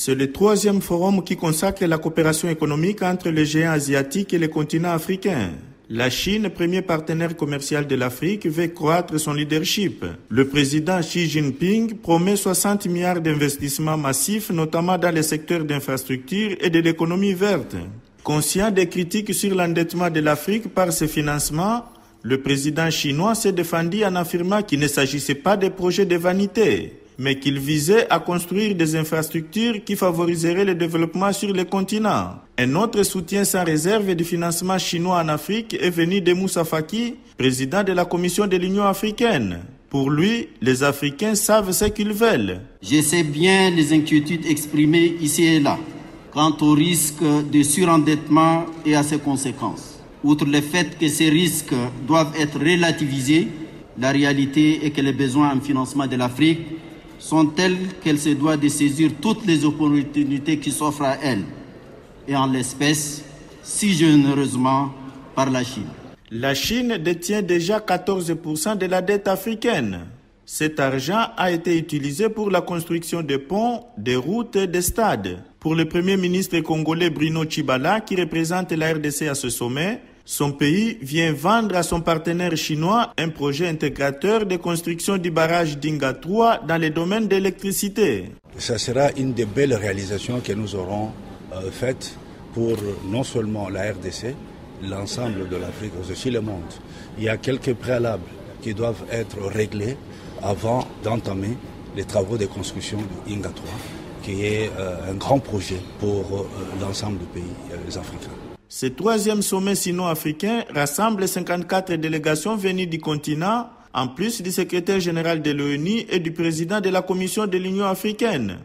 C'est le troisième forum qui consacre la coopération économique entre les géants asiatiques et le continent africain. La Chine, premier partenaire commercial de l'Afrique, veut croître son leadership. Le président Xi Jinping promet 60 milliards d'investissements massifs, notamment dans les secteurs d'infrastructures et de l'économie verte. Conscient des critiques sur l'endettement de l'Afrique par ses financements, le président chinois s'est défendu en affirmant qu'il ne s'agissait pas de projets de vanité, mais qu'il visait à construire des infrastructures qui favoriseraient le développement sur le continent. Un autre soutien sans réserve du financement chinois en Afrique est venu de Moussa Faki, président de la Commission de l'Union africaine. Pour lui, les Africains savent ce qu'ils veulent. Je sais bien les inquiétudes exprimées ici et là quant au risque de surendettement et à ses conséquences. Outre le fait que ces risques doivent être relativisés, la réalité est que les besoins en financement de l'Afrique sont telles qu'elle se doit de saisir toutes les opportunités qui s'offrent à elle, et en l'espèce, si généreusement, par la Chine. La Chine détient déjà 14% de la dette africaine. Cet argent a été utilisé pour la construction de ponts, de routes et de stades. Pour le Premier ministre congolais Bruno Tshibala, qui représente la RDC à ce sommet, son pays vient vendre à son partenaire chinois un projet intégrateur de construction du barrage d'Inga 3 dans le domaine de l'électricité. Ça sera une des belles réalisations que nous aurons faites pour non seulement la RDC, l'ensemble de l'Afrique, mais aussi le monde. Il y a quelques préalables qui doivent être réglés avant d'entamer les travaux de construction de Inga 3, qui est un grand projet pour l'ensemble des pays africains. Ce troisième sommet sino-africain rassemble 54 délégations venues du continent, en plus du secrétaire général de l'ONU et du président de la Commission de l'Union africaine.